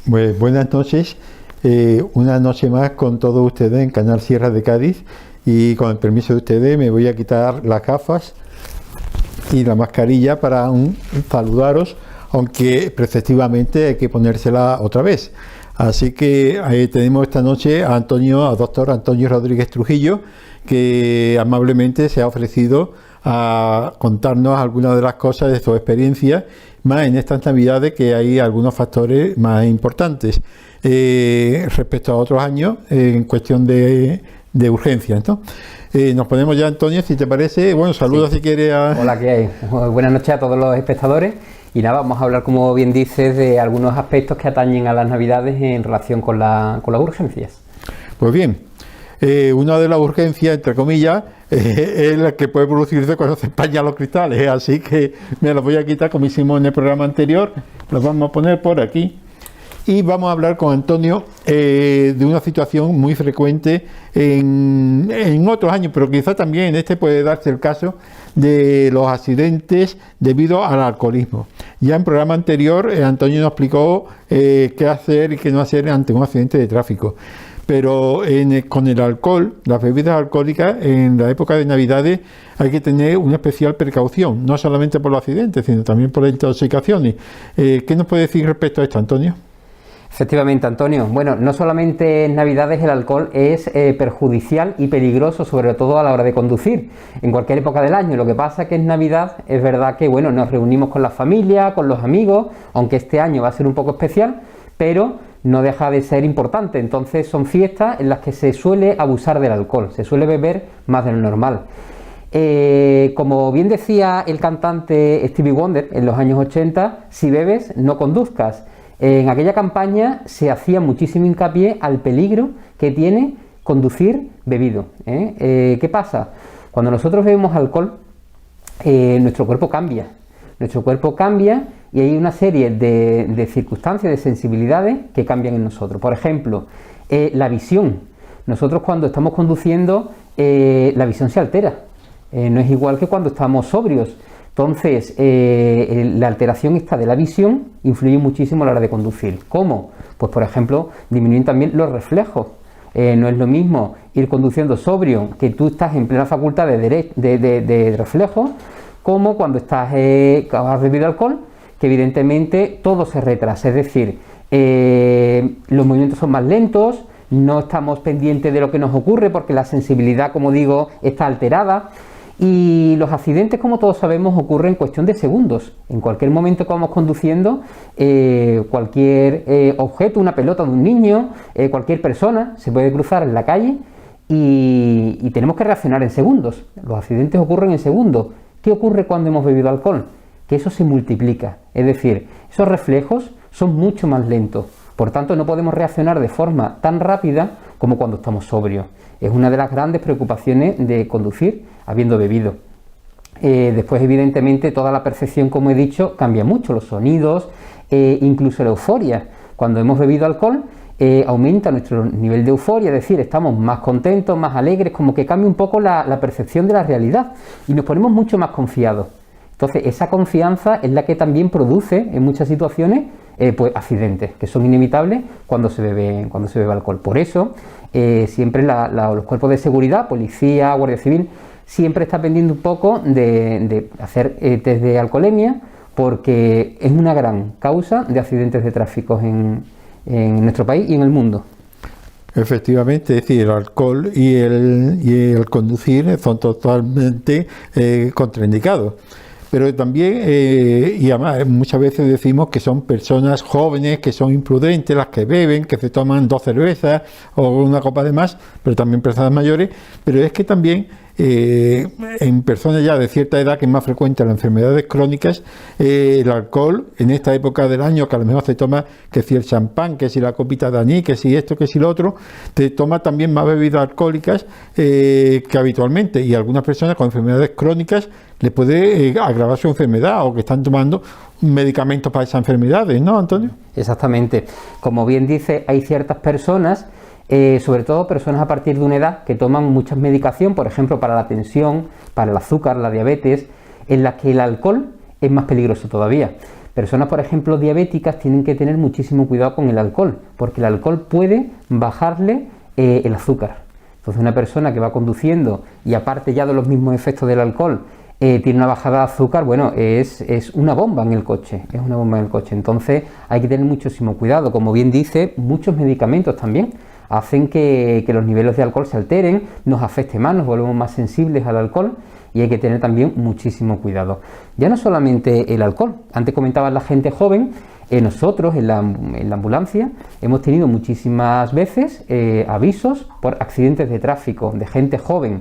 Pues buenas noches, una noche más con todos ustedes en Canal Sierra de Cádiz, y con el permiso de ustedes me voy a quitar las gafas y la mascarilla para saludaros, aunque preceptivamente hay que ponérsela otra vez. Así que tenemos esta noche a doctor Antonio Rodríguez Trujillo, que amablemente se ha ofrecido a contarnos algunas de las cosas de su experiencia, más en estas navidades que hay algunos factores más importantes respecto a otros años en cuestión de urgencia, ¿no? Nos ponemos ya, Antonio, si te parece. Bueno, saludos, sí. Si quieres a... Hola, ¿qué hay? Buenas noches a todos los espectadores. Y nada, vamos a hablar, como bien dices, de algunos aspectos que atañen a las navidades en relación con las urgencias. Pues bien, una de las urgencias, entre comillas, es la que puede producirse cuando se empañan los cristales, así que me los voy a quitar como hicimos en el programa anterior, los vamos a poner por aquí. Y vamos a hablar con Antonio de una situación muy frecuente en otros años, pero quizá también en este puede darse el caso de los accidentes debido al alcoholismo. Ya en el programa anterior Antonio nos explicó qué hacer y qué no hacer ante un accidente de tráfico. Pero con el alcohol, las bebidas alcohólicas, en la época de Navidades hay que tener una especial precaución, no solamente por los accidentes, sino también por las intoxicaciones. ¿Qué nos puede decir respecto a esto, Antonio? Efectivamente, Antonio. Bueno, no solamente en Navidades el alcohol es perjudicial y peligroso, sobre todo a la hora de conducir, en cualquier época del año. Lo que pasa es que en Navidad es verdad que, bueno, nos reunimos con la familia, con los amigos, aunque este año va a ser un poco especial, pero no deja de ser importante. Entonces son fiestas en las que se suele abusar del alcohol, se suele beber más de lo normal. Como bien decía el cantante Stevie Wonder en los años 80, si bebes, no conduzcas. En aquella campaña se hacía muchísimo hincapié al peligro que tiene conducir bebido. ¿Qué pasa? Cuando nosotros bebemos alcohol, nuestro cuerpo cambia. Nuestro cuerpo cambia y hay una serie de circunstancias, de sensibilidades que cambian en nosotros. Por ejemplo, la visión. Nosotros cuando estamos conduciendo, la visión se altera. No es igual que cuando estamos sobrios. Entonces, la alteración esta de la visión influye muchísimo a la hora de conducir. ¿Cómo? Pues, por ejemplo, disminuyen también los reflejos. No es lo mismo ir conduciendo sobrio, que tú estás en plena facultad de reflejos, como cuando has bebido alcohol, que evidentemente todo se retrasa. Es decir, los movimientos son más lentos, no estamos pendientes de lo que nos ocurre porque la sensibilidad, como digo, está alterada. Y los accidentes, como todos sabemos, ocurren en cuestión de segundos. En cualquier momento que vamos conduciendo, cualquier objeto, una pelota de un niño, cualquier persona se puede cruzar en la calle y tenemos que reaccionar en segundos. Los accidentes ocurren en segundos. ¿Qué ocurre cuando hemos bebido alcohol? Que eso se multiplica. Es decir, esos reflejos son mucho más lentos. Por tanto, no podemos reaccionar de forma tan rápida como cuando estamos sobrios. Es una de las grandes preocupaciones de conducir habiendo bebido. Después, evidentemente, toda la percepción, como he dicho, cambia mucho. Los sonidos, incluso la euforia. Cuando hemos bebido alcohol, aumenta nuestro nivel de euforia, es decir, estamos más contentos, más alegres, como que cambia un poco la percepción de la realidad y nos ponemos mucho más confiados. Entonces, esa confianza es la que también produce, en muchas situaciones, pues accidentes, que son inevitables cuando se bebe alcohol. Por eso, siempre los cuerpos de seguridad, policía, guardia civil, siempre está pendiente un poco de hacer test de alcoholemia, porque es una gran causa de accidentes de tráfico en nuestro país y en el mundo. Efectivamente, es decir, el alcohol y el conducir son totalmente contraindicados. Pero también, y además muchas veces decimos que son personas jóvenes, que son imprudentes, las que beben, que se toman 2 cervezas o una copa de más, pero también personas mayores. Pero es que también en personas ya de cierta edad, que es más frecuente las enfermedades crónicas, el alcohol en esta época del año, que a lo mejor se toma que si el champán, que si la copita de anís, que si esto, que si lo otro, te toma también más bebidas alcohólicas que habitualmente, y a algunas personas con enfermedades crónicas les puede agravar su enfermedad, o que están tomando medicamentos para esas enfermedades, ¿no, Antonio? Exactamente. Como bien dice, hay ciertas personas, sobre todo personas a partir de una edad, que toman mucha medicación, por ejemplo, para la tensión, para el azúcar, la diabetes, en las que el alcohol es más peligroso todavía. Personas, por ejemplo, diabéticas tienen que tener muchísimo cuidado con el alcohol, porque el alcohol puede bajarle el azúcar. Entonces, una persona que va conduciendo y aparte ya de los mismos efectos del alcohol, tiene una bajada de azúcar, bueno, es una bomba en el coche, es una bomba en el coche. Entonces, hay que tener muchísimo cuidado. Como bien dice, muchos medicamentos también hacen que los niveles de alcohol se alteren, nos afecte más, nos volvemos más sensibles al alcohol y hay que tener también muchísimo cuidado. Ya no solamente el alcohol, antes comentaba la gente joven, nosotros en la ambulancia hemos tenido muchísimas veces avisos por accidentes de tráfico de gente joven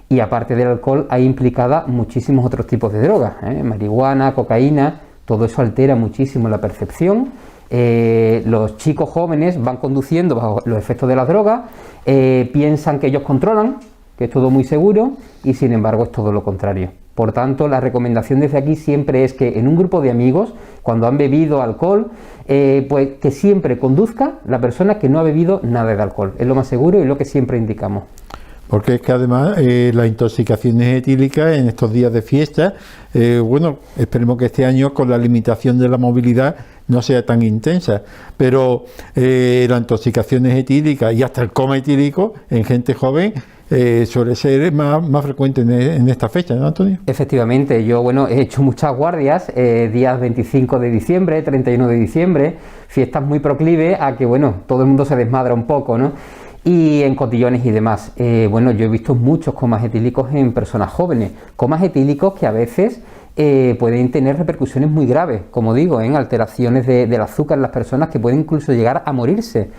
y aparte del alcohol hay implicada muchísimos otros tipos de drogas, marihuana, cocaína, todo eso altera muchísimo la percepción. Los chicos jóvenes van conduciendo bajo los efectos de las drogas, piensan que ellos controlan, que es todo muy seguro y sin embargo es todo lo contrario. Por tanto, la recomendación desde aquí siempre es que en un grupo de amigos, cuando han bebido alcohol, pues que siempre conduzca la persona que no ha bebido nada de alcohol. Es lo más seguro y lo que siempre indicamos. Porque es que además las intoxicaciones etílicas en estos días de fiesta, bueno, esperemos que este año con la limitación de la movilidad no sea tan intensa, pero las intoxicaciones etílicas y hasta el coma etílico en gente joven suele ser más frecuente en esta fecha, ¿no, Antonio? Efectivamente, yo bueno, he hecho muchas guardias, días 25 de diciembre, 31 de diciembre, fiestas muy proclives a que bueno, todo el mundo se desmadra un poco, ¿no? Y en cotillones y demás. Bueno, yo he visto muchos comas etílicos en personas jóvenes, comas etílicos que a veces pueden tener repercusiones muy graves, como digo, en alteraciones del azúcar en las personas que pueden incluso llegar a morirse.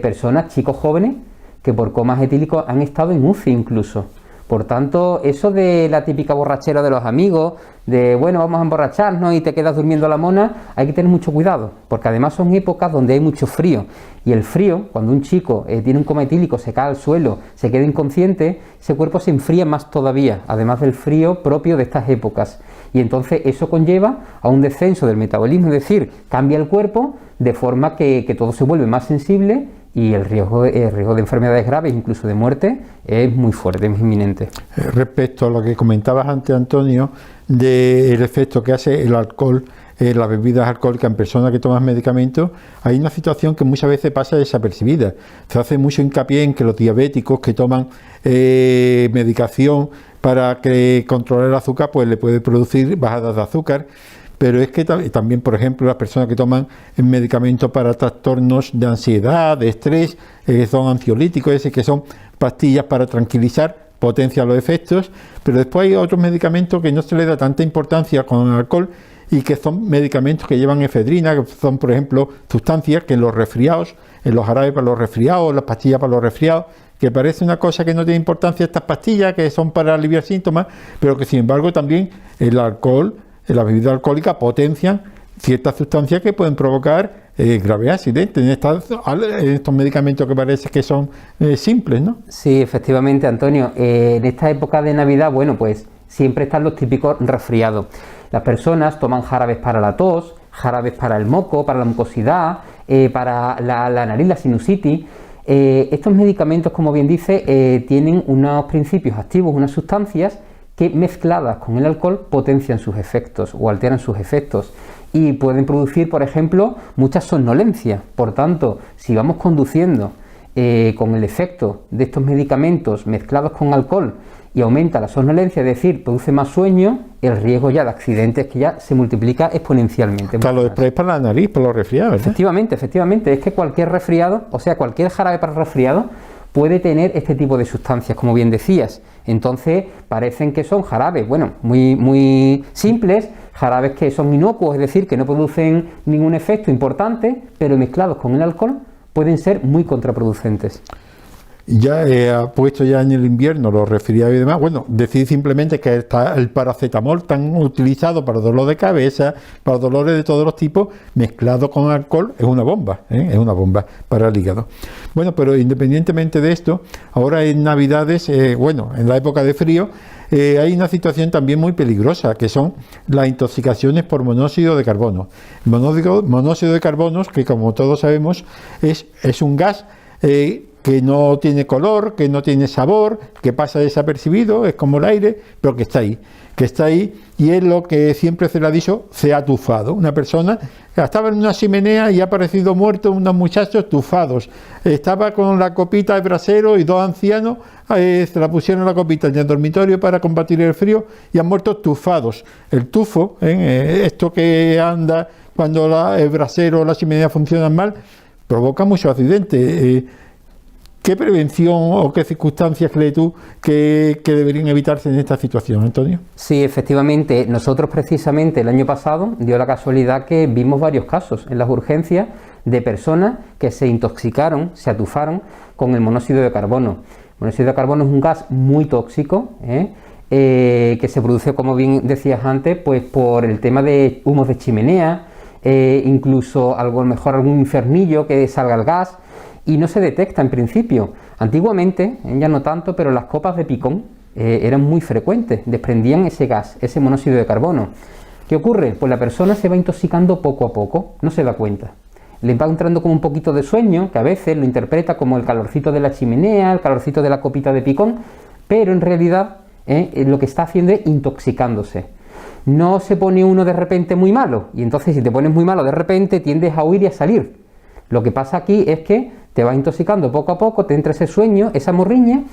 Personas, chicos jóvenes, que por comas etílicos han estado en UCI incluso. Por tanto, eso de la típica borrachera de los amigos, de bueno, vamos a emborracharnos y te quedas durmiendo a la mona, hay que tener mucho cuidado, porque además son épocas donde hay mucho frío. Y el frío, cuando un chico tiene un coma etílico, se cae al suelo, se queda inconsciente, ese cuerpo se enfría más todavía, además del frío propio de estas épocas. Y entonces eso conlleva a un descenso del metabolismo, es decir, cambia el cuerpo de forma que todo se vuelve más sensible y el riesgo de enfermedades graves, incluso de muerte, es muy fuerte, es inminente. Respecto a lo que comentabas antes, Antonio, del efecto que hace el alcohol, las bebidas alcohólicas en personas que toman medicamentos, hay una situación que muchas veces pasa desapercibida. Se hace mucho hincapié en que los diabéticos que toman medicación para controlar el azúcar, pues le puede producir bajadas de azúcar. Pero es que también, por ejemplo, las personas que toman medicamentos para trastornos de ansiedad, de estrés, que son ansiolíticos, que son pastillas para tranquilizar, potencian los efectos, pero después hay otros medicamentos que no se les da tanta importancia con el alcohol y que son medicamentos que llevan efedrina, que son, por ejemplo, sustancias que en los resfriados, en los jarabes para los resfriados, las pastillas para los resfriados, que parece una cosa que no tiene importancia estas pastillas, que son para aliviar síntomas, pero que sin embargo también el alcohol, las bebidas alcohólicas potencian ciertas sustancias que pueden provocar graves accidentes en estos medicamentos que parece que son simples, ¿no? Sí, efectivamente, Antonio. En esta época de Navidad, bueno, pues siempre están los típicos resfriados. Las personas toman jarabes para la tos, jarabes para el moco, para la mucosidad, para la nariz, la sinusitis. Estos medicamentos, como bien dice, tienen unos principios activos, unas sustancias que mezcladas con el alcohol potencian sus efectos o alteran sus efectos y pueden producir, por ejemplo, mucha somnolencia. Por tanto, si vamos conduciendo con el efecto de estos medicamentos mezclados con alcohol y aumenta la somnolencia, es decir, produce más sueño, el riesgo ya de accidentes que ya se multiplica exponencialmente. Para los sprays para la nariz, para los resfriados, ¿verdad? Efectivamente, es que cualquier resfriado, o sea, cualquier jarabe para resfriado puede tener este tipo de sustancias, como bien decías. Entonces parecen que son jarabes, bueno, muy simples, jarabes que son inocuos, es decir, que no producen ningún efecto importante, pero mezclados con el alcohol pueden ser muy contraproducentes. Ya ha puesto ya en el invierno los resfriados y demás. Bueno, decir simplemente que está el paracetamol tan utilizado para dolor de cabeza, para dolores de todos los tipos, mezclado con alcohol, es una bomba, es una bomba para el hígado. Bueno, pero independientemente de esto, ahora en Navidades, bueno, en la época de frío, hay una situación también muy peligrosa, que son las intoxicaciones por monóxido de carbono. Monóxido de carbono, que como todos sabemos, es un gas que que no tiene color, que no tiene sabor, que pasa desapercibido, es como el aire, pero que está ahí, y es lo que siempre se le ha dicho, se ha tufado. Una persona estaba en una chimenea y ha aparecido muerto unos muchachos tufados. Estaba con la copita de brasero y dos ancianos se la pusieron la copita en el dormitorio para combatir el frío y han muerto tufados. El tufo, esto que anda cuando el brasero o la chimenea funcionan mal, provoca muchos accidentes. ¿Qué prevención o qué circunstancias crees tú que deberían evitarse en esta situación, Antonio? Sí, efectivamente. Nosotros precisamente el año pasado dio la casualidad que vimos varios casos en las urgencias de personas que se intoxicaron, se atufaron con el monóxido de carbono. El monóxido de carbono es un gas muy tóxico, que se produce, como bien decías antes, pues por el tema de humos de chimenea, incluso a lo mejor algún infernillo que salga el gas, y no se detecta en principio. Antiguamente, ya no tanto, pero las copas de picón eran muy frecuentes, desprendían ese gas, ese monóxido de carbono. ¿Qué ocurre? Pues la persona se va intoxicando poco a poco, no se da cuenta. Le va entrando como un poquito de sueño, que a veces lo interpreta como el calorcito de la chimenea, el calorcito de la copita de picón, pero en realidad lo que está haciendo es intoxicándose. No se pone uno de repente muy malo, y entonces si te pones muy malo de repente tiendes a huir y a salir. Lo que pasa aquí es que te vas intoxicando poco a poco, te entra ese sueño, esa morriña,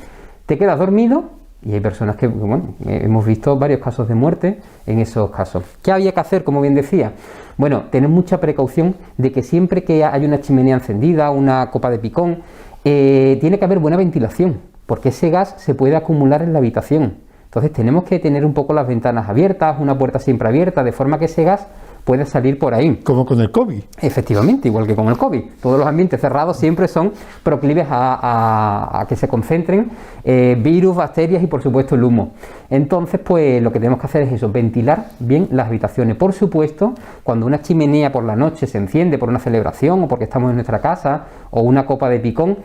te quedas dormido y hay personas que, bueno, hemos visto varios casos de muerte en esos casos. ¿Qué había que hacer, como bien decía? Bueno, tener mucha precaución de que siempre que hay una chimenea encendida, una copa de picón, tiene que haber buena ventilación, porque ese gas se puede acumular en la habitación. Entonces tenemos que tener un poco las ventanas abiertas, una puerta siempre abierta, de forma que ese gas puede salir por ahí. Como con el COVID. Efectivamente, igual que con el COVID. Todos los ambientes cerrados siempre son proclives a que se concentren virus, bacterias y por supuesto el humo. Entonces, pues lo que tenemos que hacer es eso, ventilar bien las habitaciones. Por supuesto, cuando una chimenea por la noche se enciende por una celebración o porque estamos en nuestra casa o una copa de picón,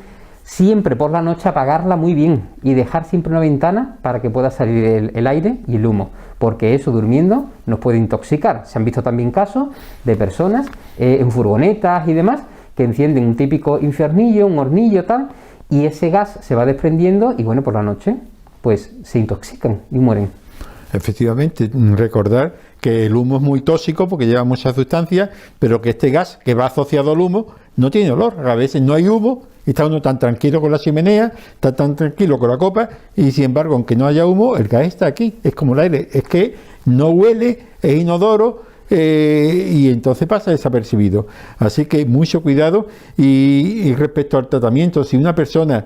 siempre por la noche apagarla muy bien y dejar siempre una ventana para que pueda salir el aire y el humo, porque eso durmiendo nos puede intoxicar. Se han visto también casos de personas en furgonetas y demás que encienden un típico infernillo, un hornillo tal, y ese gas se va desprendiendo y bueno, por la noche pues se intoxican y mueren. Efectivamente, recordar que el humo es muy tóxico porque lleva muchas sustancias, pero que este gas que va asociado al humo no tiene olor. A veces no hay humo y está uno tan tranquilo con la chimenea, está tan tranquilo con la copa y sin embargo, aunque no haya humo, el gas está aquí, es como el aire, es que no huele, es inodoro y entonces pasa desapercibido. Así que mucho cuidado y respecto al tratamiento, si una persona,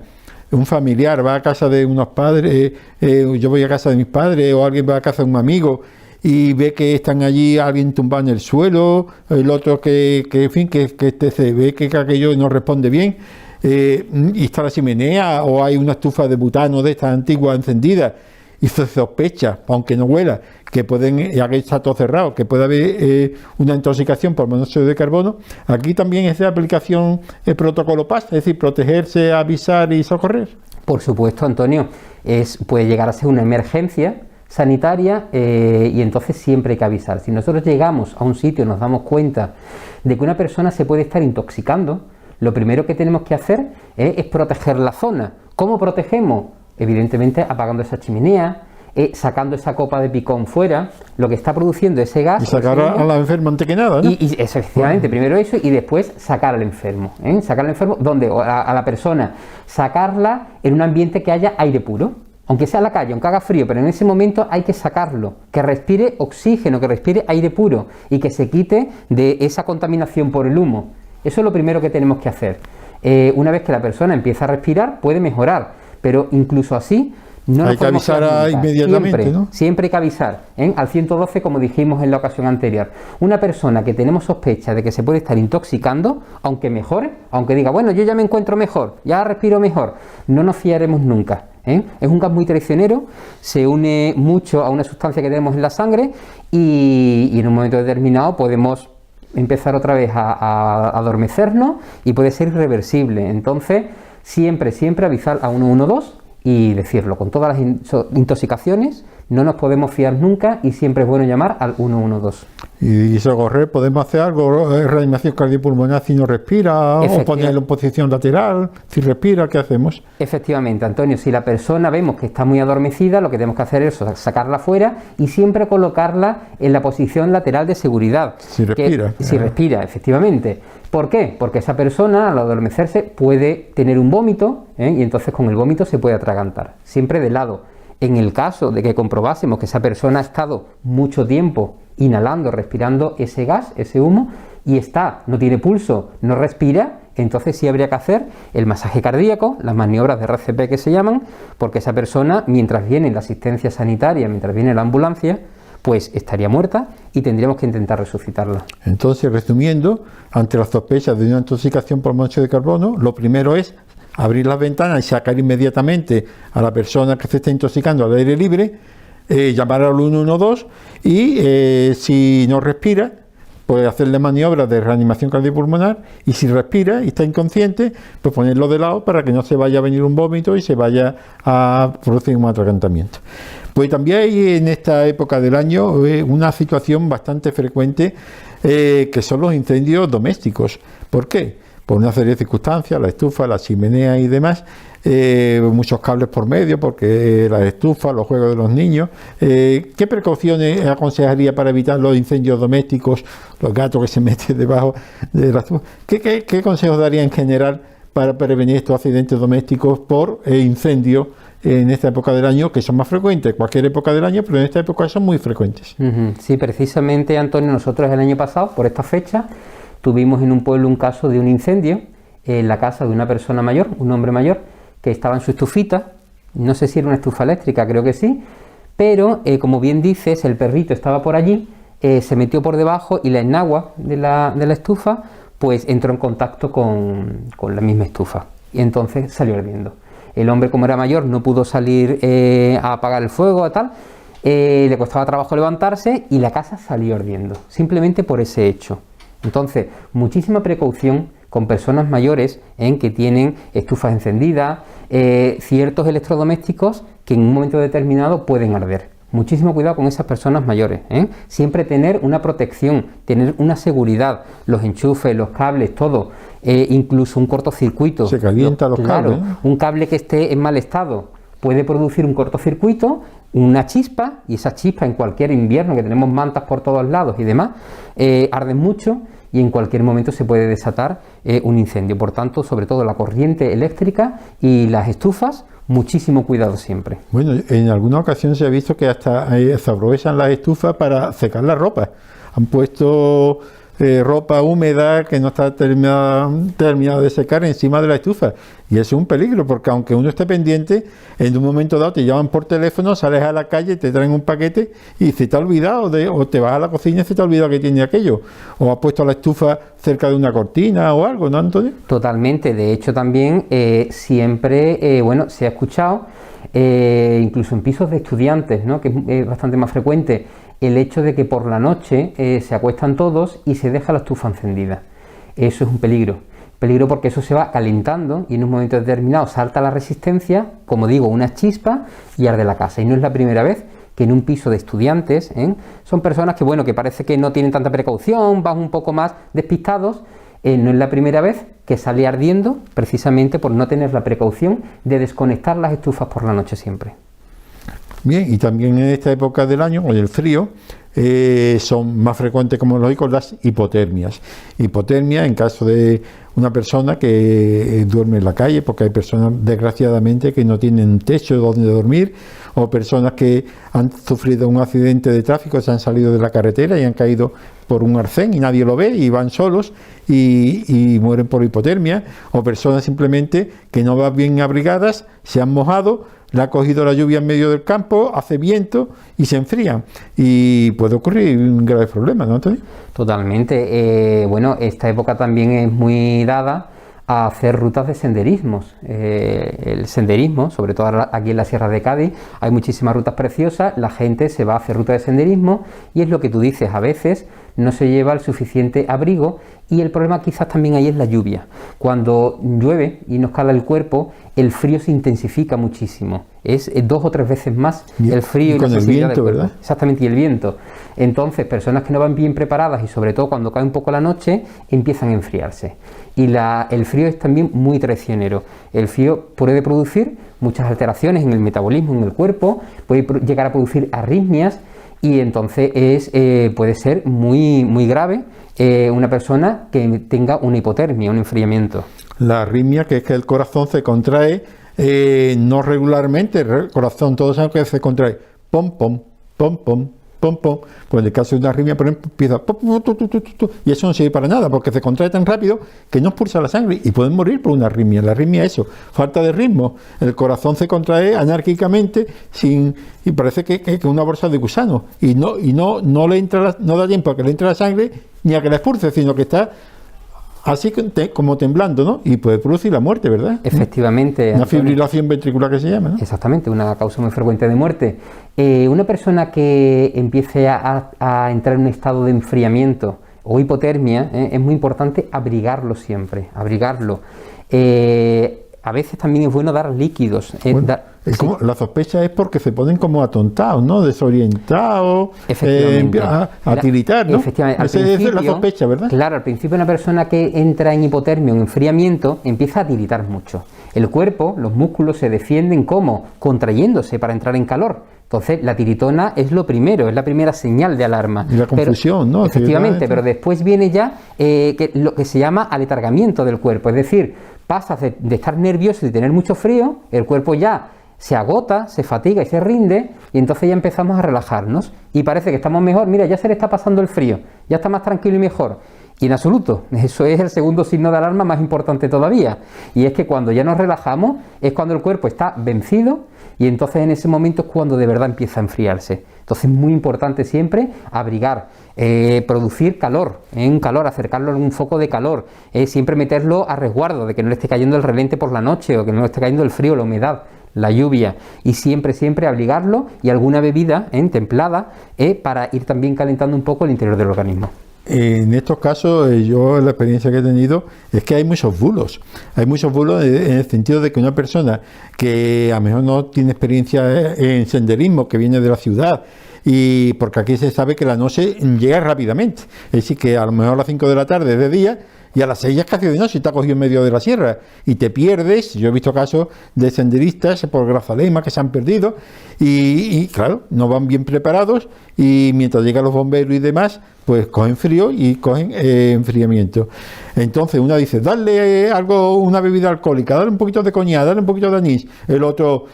un familiar va a casa de unos padres, yo voy a casa de mis padres o alguien va a casa de un amigo y ve que están allí alguien tumbado en el suelo, el otro que se ve que aquello no responde bien, y está la chimenea o hay una estufa de butano de estas antiguas encendidas y se sospecha, aunque no huela, que pueden, ya que está todo cerrado, que puede haber una intoxicación por monóxido de carbono. Aquí también es de aplicación el protocolo PAS, es decir, protegerse, avisar y socorrer. Por supuesto, Antonio, puede llegar a ser una emergencia sanitaria y entonces siempre hay que avisar. Si nosotros llegamos a un sitio y nos damos cuenta de que una persona se puede estar intoxicando, lo primero que tenemos que hacer es proteger la zona. ¿Cómo protegemos? Evidentemente apagando esa chimenea, sacando esa copa de picón fuera, lo que está produciendo ese gas. Y sacar a la enferma antes que nada, ¿no? Y efectivamente, primero eso y después sacar al enfermo. Sacar al enfermo, ¿dónde? A la persona. Sacarla en un ambiente que haya aire puro. Aunque sea a la calle, aunque haga frío, pero en ese momento hay que sacarlo, que respire oxígeno, que respire aire puro y que se quite de esa contaminación por el humo. Eso es lo primero que tenemos que hacer. Una vez que la persona empieza a respirar, puede mejorar, pero incluso así no hay que avisar inmediatamente, siempre, ¿no? Siempre hay que avisar, al 112, como dijimos en la ocasión anterior. Una persona que tenemos sospecha de que se puede estar intoxicando, aunque mejore, aunque diga, bueno, yo ya me encuentro mejor, ya respiro mejor, no nos fiaremos nunca. Es un gas muy traicionero, se une mucho a una sustancia que tenemos en la sangre y en un momento determinado podemos empezar otra vez a adormecernos y puede ser irreversible. Entonces, siempre avisar a 112 y decirlo con todas las intoxicaciones, no nos podemos fiar nunca y siempre es bueno llamar al 112. Y socorrer, ¿podemos hacer algo? ¿Reanimación cardiopulmonar si no respira? ¿O ponerlo en posición lateral? Si respira, ¿qué hacemos? Efectivamente, Antonio, si la persona vemos que está muy adormecida, lo que tenemos que hacer es sacarla fuera y siempre colocarla en la posición lateral de seguridad. Si respira. Si respira, efectivamente. ¿Por qué? Porque esa persona al adormecerse puede tener un vómito, y entonces con el vómito se puede atragantar, siempre de lado. En el caso de que comprobásemos que esa persona ha estado mucho tiempo inhalando, respirando ese gas, ese humo, y no tiene pulso, no respira, entonces sí habría que hacer el masaje cardíaco, las maniobras de RCP que se llaman, porque esa persona, mientras viene la asistencia sanitaria, mientras viene la ambulancia, pues estaría muerta y tendríamos que intentar resucitarla. Entonces, resumiendo, ante las sospechas de una intoxicación por monóxido de carbono, lo primero es abrir las ventanas y sacar inmediatamente a la persona que se está intoxicando al aire libre, llamar al 112 y si no respira, pues hacerle maniobras de reanimación cardiopulmonar, y si respira y está inconsciente, pues ponerlo de lado para que no se vaya a venir un vómito y se vaya a producir un atragantamiento. Pues también hay en esta época del año una situación bastante frecuente que son los incendios domésticos. ¿Por qué? Por una serie de circunstancias, la estufa, la chimenea y demás, muchos cables por medio, porque las estufas, los juegos de los niños. ¿Qué precauciones aconsejaría para evitar los incendios domésticos, los gatos que se meten debajo de la estufa? ¿Qué consejos daría en general para prevenir estos accidentes domésticos por incendio en esta época del año, que son más frecuentes, cualquier época del año, pero en esta época son muy frecuentes? Sí, precisamente, Antonio, nosotros el año pasado, por esta fecha, tuvimos en un pueblo un caso de un incendio en la casa de una persona mayor, un hombre mayor, que estaba en su estufita, no sé si era una estufa eléctrica, creo que sí, pero como bien dices, el perrito estaba por allí, se metió por debajo y la enagua de la estufa pues entró en contacto con la misma estufa y entonces salió ardiendo. El hombre, como era mayor, no pudo salir a apagar el fuego o tal, le costaba trabajo levantarse y la casa salió ardiendo, simplemente por ese hecho. Entonces, muchísima precaución con personas mayores que tienen estufas encendidas, ciertos electrodomésticos que en un momento determinado pueden arder. Muchísimo cuidado con esas personas mayores, Siempre tener una protección, tener una seguridad, los enchufes, los cables, todo, incluso un cortocircuito. Se calienta los cables. Un cable que esté en mal estado puede producir un cortocircuito, una chispa, y esa chispa en cualquier invierno que tenemos mantas por todos lados y demás, arden mucho y en cualquier momento se puede desatar un incendio. Por tanto, sobre todo la corriente eléctrica y las estufas, muchísimo cuidado siempre. Bueno, en alguna ocasión se ha visto que hasta se aprovechan las estufas para secar la ropa. Han puesto ropa húmeda que no está terminada de secar encima de la estufa, y eso es un peligro, porque aunque uno esté pendiente, en un momento dado te llaman por teléfono, sales a la calle, te traen un paquete y se te ha olvidado o te vas a la cocina y se te ha olvidado que tiene aquello, o has puesto la estufa cerca de una cortina o algo, ¿no, Antonio? Totalmente. De hecho también siempre se ha escuchado incluso en pisos de estudiantes, ¿no?, que es bastante más frecuente, el hecho de que por la noche se acuestan todos y se deja la estufa encendida. Eso es un peligro porque eso se va calentando y en un momento determinado salta la resistencia, como digo, una chispa, y arde la casa. Y no es la primera vez que en un piso de estudiantes, son personas que parece que no tienen tanta precaución, van un poco más despistados, no es la primera vez que sale ardiendo precisamente por no tener la precaución de desconectar las estufas por la noche siempre. Bien, y también en esta época del año, con el frío, son más frecuentes, como lógico, las hipotermias. Hipotermia en caso de una persona que duerme en la calle, porque hay personas, desgraciadamente, que no tienen techo donde dormir, o personas que han sufrido un accidente de tráfico, se han salido de la carretera y han caído por un arcén y nadie lo ve y van solos y mueren por hipotermia, o personas simplemente que no van bien abrigadas, se han mojado, le ha cogido la lluvia en medio del campo, hace viento y se enfrían, y puede ocurrir un grave problema, ¿no, Antonio? Totalmente. Esta época también es muy dada a hacer rutas de senderismos. El senderismo, sobre todo aquí en la Sierra de Cádiz, hay muchísimas rutas preciosas, la gente se va a hacer rutas de senderismo y es lo que tú dices, a veces no se lleva el suficiente abrigo, y el problema quizás también ahí es la lluvia. Cuando llueve y nos cala el cuerpo, el frío se intensifica muchísimo, es 2 o 3 veces más el frío y con la el sensibilidad viento, del cuerpo. ¿verdad? Exactamente, y el viento. Entonces, personas que no van bien preparadas y sobre todo cuando cae un poco la noche, empiezan a enfriarse. Y el frío es también muy traicionero. El frío puede producir muchas alteraciones en el metabolismo, en el cuerpo, puede llegar a producir arritmias, y entonces puede ser muy grave una persona que tenga una hipotermia, un enfriamiento. La arritmia, que es que el corazón se contrae no regularmente, el corazón todos saben que se contrae pom, pom, pom, pom, pom, pom. Pues en el caso de una arritmia, por ejemplo, empieza pom, pom, tu, tu, tu, tu, y eso no sirve para nada, porque se contrae tan rápido que no expulsa la sangre y pueden morir por una arritmia. La arritmia es eso, falta de ritmo. El corazón se contrae anárquicamente y parece que es una bolsa de gusano, y no le entra no da tiempo a que le entre la sangre ni a que la expulse, sino que está así como temblando, ¿no? Y puede producir la muerte, ¿verdad? Efectivamente. Una fibrilación ventricular que se llama, ¿no? Exactamente, una causa muy frecuente de muerte. Una persona que empiece a entrar en un estado de enfriamiento o hipotermia, es muy importante abrigarlo siempre, abrigarlo. A veces también es bueno dar líquidos. Bueno, como, la sospecha es porque se ponen como atontados, ¿no? Desorientados, a tiritar, ¿no? Efectivamente. Esa es la sospecha, ¿verdad? Claro, al principio una persona que entra en hipotermia o enfriamiento empieza a tiritar mucho. El cuerpo, los músculos se defienden ¿cómo? Contrayéndose para entrar en calor. Entonces, la tiritona es lo primero, es la primera señal de alarma. Y la confusión, ¿no? Efectivamente, pero después viene ya lo que se llama aletargamiento del cuerpo, es decir, pasas de estar nervioso y de tener mucho frío, el cuerpo ya se agota, se fatiga y se rinde, y entonces ya empezamos a relajarnos y parece que estamos mejor. Mira, ya se le está pasando el frío, ya está más tranquilo y mejor. Y en absoluto, eso es el segundo signo de alarma más importante todavía, y es que cuando ya nos relajamos es cuando el cuerpo está vencido, y entonces en ese momento es cuando de verdad empieza a enfriarse. Entonces es muy importante siempre abrigar, producir calor, acercarlo a un foco de calor, siempre meterlo a resguardo de que no le esté cayendo el relente por la noche, o que no le esté cayendo el frío, la humedad, la lluvia, y siempre abrigarlo, y alguna bebida templada para ir también calentando un poco el interior del organismo. En estos casos, yo la experiencia que he tenido es que hay muchos bulos. Hay muchos bulos en el sentido de que una persona que a lo mejor no tiene experiencia en senderismo, que viene de la ciudad, y porque aquí se sabe que la noche llega rápidamente. Es decir, que a lo mejor a las 5 de la tarde es de día, y a las 6 ya es casi de noche, y te ha cogido en medio de la sierra y te pierdes. Yo he visto casos de senderistas por Grazalema que se han perdido y claro, no van bien preparados, y mientras llegan los bomberos y demás, pues cogen frío y cogen enfriamiento. Entonces uno dice, dale algo, una bebida alcohólica, dale un poquito de coñac, dale un poquito de anís. El otro,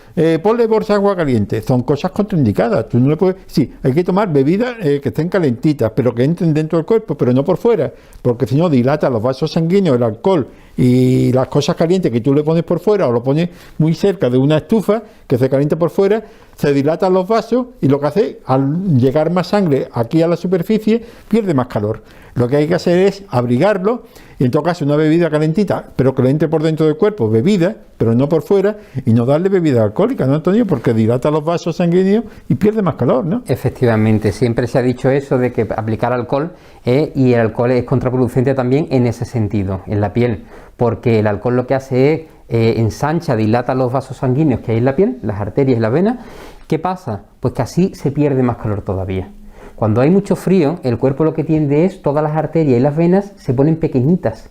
ponle bolsa de agua caliente. Son cosas contraindicadas. Tú no le puedes... Sí, hay que tomar bebidas que estén calentitas, pero que entren dentro del cuerpo, pero no por fuera, porque si no dilata los vasos sanguíneos, el alcohol y las cosas calientes que tú le pones por fuera, o lo pones muy cerca de una estufa que se calienta por fuera, se dilatan los vasos, y lo que hace, al llegar más sangre aquí a la superficie, pierde más calor. Lo que hay que hacer es abrigarlo, y en todo caso una bebida calentita, pero que le entre por dentro del cuerpo, bebida, pero no por fuera, y no darle bebida alcohólica, ¿no, Antonio? Porque dilata los vasos sanguíneos y pierde más calor, ¿no? Efectivamente, siempre se ha dicho eso de que aplicar alcohol, y el alcohol es contraproducente también en ese sentido, en la piel, porque el alcohol lo que hace es ensancha, dilata los vasos sanguíneos que hay en la piel, las arterias y las venas. ¿Qué pasa? Pues que así se pierde más calor todavía. Cuando hay mucho frío, el cuerpo lo que tiende es, todas las arterias y las venas se ponen pequeñitas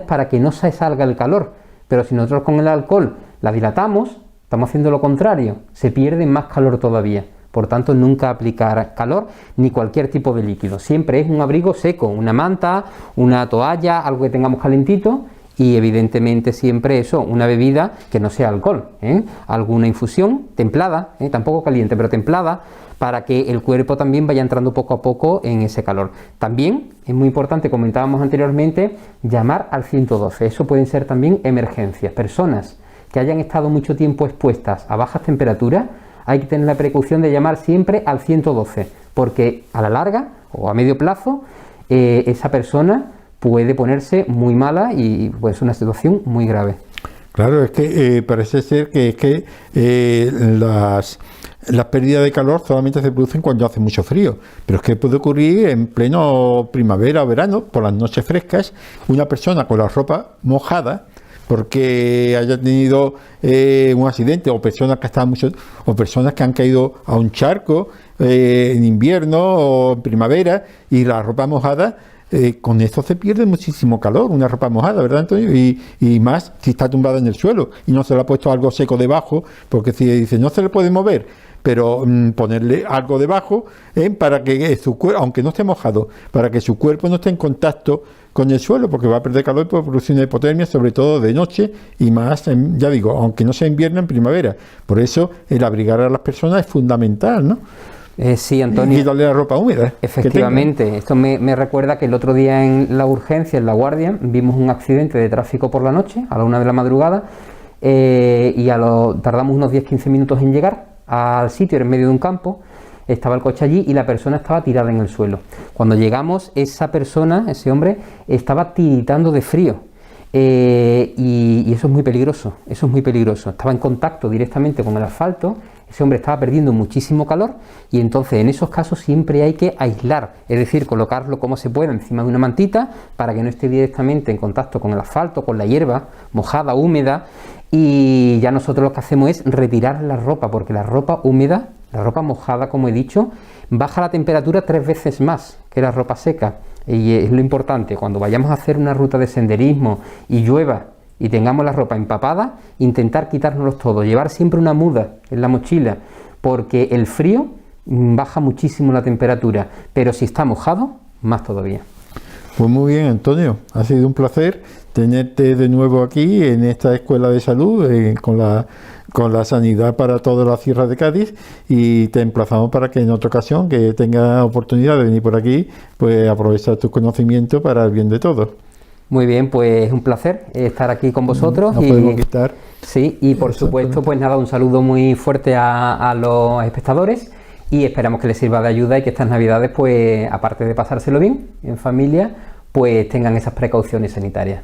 para que no se salga el calor. Pero si nosotros con el alcohol la dilatamos, estamos haciendo lo contrario, se pierde más calor todavía. Por tanto, nunca aplicar calor ni cualquier tipo de líquido. Siempre es un abrigo seco, una manta, una toalla, algo que tengamos calentito, y evidentemente siempre eso, una bebida que no sea alcohol, alguna infusión templada, tampoco caliente, pero templada, para que el cuerpo también vaya entrando poco a poco en ese calor. También es muy importante, comentábamos anteriormente, llamar al 112. Eso pueden ser también emergencias. Personas que hayan estado mucho tiempo expuestas a bajas temperaturas, hay que tener la precaución de llamar siempre al 112, porque a la larga o a medio plazo esa persona puede ponerse muy mala y pues una situación muy grave. Claro, es que parece ser que las pérdidas de calor solamente se producen cuando hace mucho frío, pero es que puede ocurrir en pleno primavera o verano, por las noches frescas, una persona con la ropa mojada porque haya tenido un accidente, o personas que estaban o personas que han caído a un charco en invierno o en primavera y la ropa mojada. Con esto se pierde muchísimo calor, una ropa mojada, ¿verdad, Antonio? Y más si está tumbada en el suelo y no se le ha puesto algo seco debajo, porque si dice no se le puede mover, pero ponerle algo debajo para que su cuerpo, aunque no esté mojado, para que su cuerpo no esté en contacto con el suelo, porque va a perder calor y puede producir una hipotermia, sobre todo de noche y más, ya digo, aunque no sea invierno, en primavera. Por eso el abrigar a las personas es fundamental, ¿no? Sí, Antonio. Y darle la ropa húmeda. Efectivamente, esto me recuerda que el otro día en la urgencia, en La Guardia, vimos un accidente de tráfico por la noche, a la 1 de la madrugada, y tardamos unos 10-15 minutos en llegar al sitio, era en medio de un campo, estaba el coche allí y la persona estaba tirada en el suelo. Cuando llegamos, esa persona, ese hombre, estaba tiritando de frío. Y eso es muy peligroso, Estaba en contacto directamente con el asfalto, ese hombre estaba perdiendo muchísimo calor y entonces en esos casos siempre hay que aislar, es decir, colocarlo como se pueda encima de una mantita para que no esté directamente en contacto con el asfalto, con la hierba mojada, húmeda, y ya nosotros lo que hacemos es retirar la ropa, porque la ropa húmeda, la ropa mojada, como he dicho, baja la temperatura 3 veces más que la ropa seca. Y es lo importante, cuando vayamos a hacer una ruta de senderismo y llueva y tengamos la ropa empapada, intentar quitárnoslos todos, llevar siempre una muda en la mochila, porque el frío baja muchísimo la temperatura, pero si está mojado, más todavía. Pues muy bien, Antonio, ha sido un placer tenerte de nuevo aquí en esta Escuela de Salud con la sanidad para toda la Sierra de Cádiz, y te emplazamos para que en otra ocasión que tengas oportunidad de venir por aquí, pues aprovechar tus conocimientos para el bien de todos. Muy bien, pues es un placer estar aquí con vosotros. No podemos quitar. Sí, y por supuesto, pues nada, un saludo muy fuerte a los espectadores y esperamos que les sirva de ayuda y que estas navidades, pues aparte de pasárselo bien en familia, pues tengan esas precauciones sanitarias.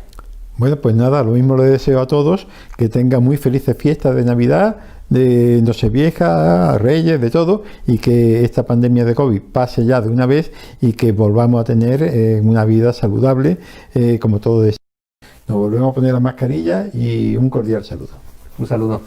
Bueno, pues nada, lo mismo le deseo a todos, que tengan muy felices fiestas de Navidad, de Nochevieja, Reyes, de todo, y que esta pandemia de COVID pase ya de una vez y que volvamos a tener una vida saludable, como todo deseo. Nos volvemos a poner la mascarilla y un cordial saludo. Un saludo.